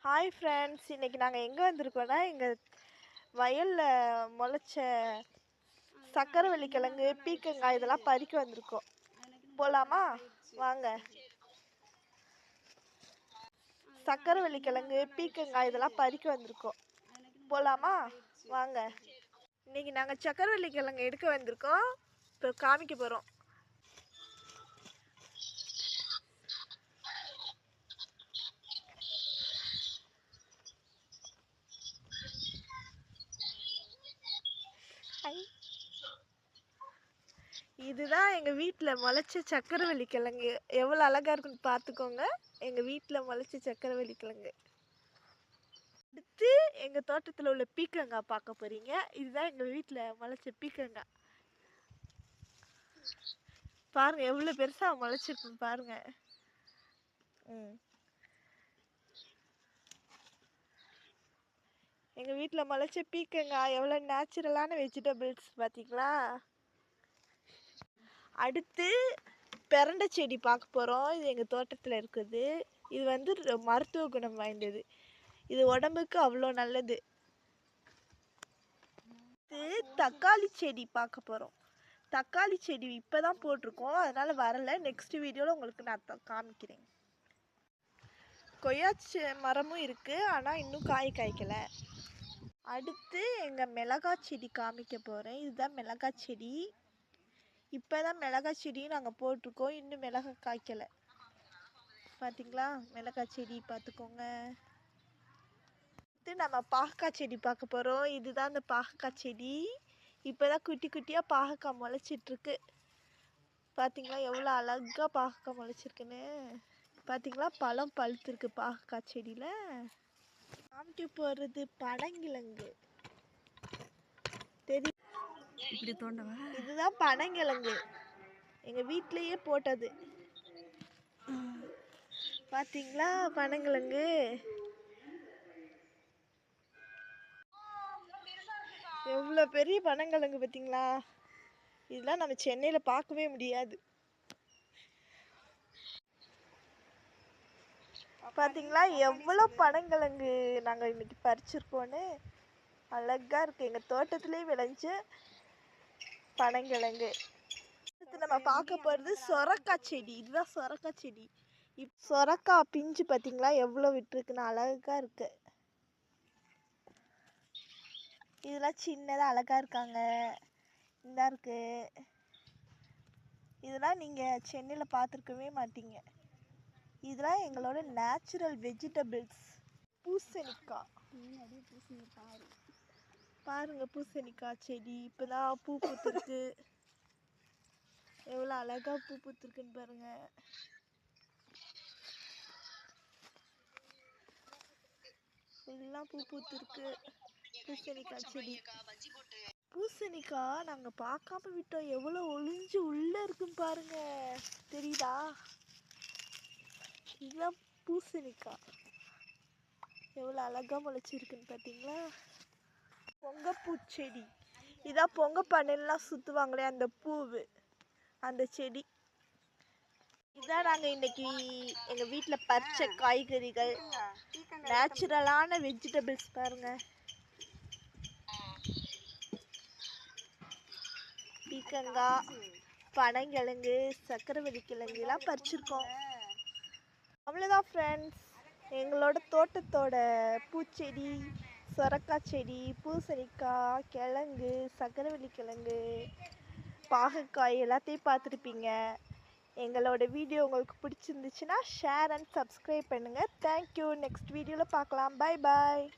Hi friends, இன்றைக்கி நாங்கள் எங்கே வந்திருக்கோன்னா எங்கள் வயலில் முளைச்ச சக்கரவள்ளி கிழங்கு, பீக்கங்காய் இதெல்லாம் பறிக்க வந்திருக்கோம். போகலாமா? வாங்க. சக்கரவள்ளி கிழங்கு, பீக்கங்காய் இதெல்லாம் பறிக்க வந்திருக்கோம். போகலாமா? வாங்க. இன்றைக்கி நாங்கள் சக்கரவள்ளி கிழங்கு எடுக்க வந்திருக்கோம். இப்போ காமிக்க போகிறோம். இதுதான் எங்கள் வீட்டில் முளைச்ச சக்கரவள்ளி கிழங்கு. எவ்வளோ அழகாக இருக்குன்னு பார்த்துக்கோங்க. எங்கள் வீட்டில் முளைச்ச சக்கரவள்ளி கிழங்கு. அடுத்து எங்கள் தோட்டத்தில் உள்ள பீக்கங்காய் பார்க்க போகிறீங்க. இதுதான் எங்கள் வீட்டில் முளைச்ச பீக்கங்காய். பாருங்கள் எவ்வளோ பெருசாக முளைச்சிருக்குன்னு பாருங்கள். எங்கள் வீட்டில் முளைச்ச பீக்கங்காய் எவ்வளோ நேச்சுரலான வெஜிடபிள்ஸ் பார்த்தீங்களா? அடுத்து பிரண்டை செடி பார்க்க போகிறோம். இது எங்கள் தோட்டத்தில் இருக்குது. இது வந்து மருத்துவ குணம் வாய்ந்தது. இது உடம்புக்கு அவ்வளோ நல்லது. இது தக்காளி செடி பார்க்க போகிறோம். தக்காளி செடி இப்போ தான் போட்டிருக்கோம், அதனால் வரலை. நெக்ஸ்ட் வீடியோவில் உங்களுக்கு நான் காமிக்கிறேன். கொய்யா மரமும் இருக்குது, ஆனால் இன்னும் காய்க்கலை. அடுத்து எங்கள் மிளகாய் செடி காமிக்க போகிறேன். இதுதான் மிளகாய் செடி. இப்போ தான் மிளகாய் செடியும் நாங்கள் போட்டிருக்கோம், இன்னும் மிளகாய் காய்க்கலை. பார்த்தீங்களா? மிளகாய் செடி பார்த்துக்கோங்க. அடுத்து நம்ம பாகக்காய் செடி பார்க்க போகிறோம். இதுதான் அந்த பாகக்காய் செடி. இப்போ தான் குட்டி குட்டியாக பாகக்காய் முளைச்சிட்ருக்கு. பார்த்தீங்களா எவ்வளோ அழகாக பாகக்காய் முளைச்சிருக்குன்னு? பார்த்தீங்களா பழம் பழுத்துருக்கு பாகக்காய் செடியில். காமிக்க போகிறது பனங்கிழங்கு. தெரியும், இதுதான் பனங்கிழங்கு. எங்கள் வீட்டிலையே போட்டது. பார்த்தீங்களா பனங்கிழங்கு? எவ்வளோ பெரிய பனங்கிழங்கு பார்த்தீங்களா? இதெல்லாம் நம்ம சென்னையில் பார்க்கவே முடியாது. பார்த்தீங்களா எவ்வளோ பனங்கிழங்கு நாங்கள் இன்னைக்கு பறிச்சிருக்கோன்னு? அழகாக இருக்குது. எங்கள் தோட்டத்திலே விளைஞ்ச பனங்கிழங்கு. அடுத்து நம்ம பார்க்க போகிறது சொரக்காய் செடி. இதுதான் சொரக்காய் செடி. சொரக்காய் பிஞ்சு பார்த்தீங்களா எவ்வளோ விட்டுருக்குன்னு? அழகாக இருக்குது. இதெல்லாம் சின்னதாக அழகாக இருக்காங்க. இந்த இருக்கு. இதெல்லாம் நீங்கள் சென்னையில் பார்த்துருக்கவே மாட்டீங்க. இதெல்லாம் எங்களோட நேச்சுரல் வெஜிடபிள்ஸ். பூசணிக்காய் பாருங்க, பூசணிக்காய் செடி இப்போதான் பூ பூத்துருக்கு. எவ்வளோ அழகா பூ பூத்துருக்குன்னு பாருங்க. எல்லாம் பூ பூத்துருக்கு பூசணிக்காய் செடி. பூசணிக்காய் நாங்கள் பார்க்காம விட்டோம். எவ்வளோ ஒளிஞ்சு உள்ளே இருக்குன்னு பாருங்க. தெரியுதா? இதுதான் பூசணிக்காய். எவ்வளோ அழகாக முளைச்சிருக்குன்னு பார்த்தீங்களா? பொங்கப்பூ செடி. இதான் பொங்க பண்ணலாம் சுற்றுவாங்களே அந்த பூவு, அந்த செடி. இதான் நாங்கள் இன்னைக்கு எங்கள் வீட்டில் பறிச்ச காய்கறிகள், நேச்சுரலான வெஜிடபிள்ஸ் பாருங்க. பீக்கங்காய், பனங்கிழங்கு, சக்கரவள்ளி கிழங்கு எல்லாம் பறிச்சிருக்கோம். அவ்வளோதான் ஃப்ரெண்ட்ஸ். எங்களோட தோட்டத்தோட பூச்செடி, சொரக்காய் செடி, பூசணிக்காய், கிழங்கு, சக்கரவள்ளி கிழங்கு, பாகக்காய் எல்லாத்தையும் பார்த்துருப்பீங்க. எங்களோட வீடியோ உங்களுக்கு பிடிச்சிருந்துச்சுன்னா ஷேர் அண்ட் சப்ஸ்கிரைப் பண்ணுங்கள். தேங்க்யூ. நெக்ஸ்ட் வீடியோவில் பார்க்கலாம். Bye bye.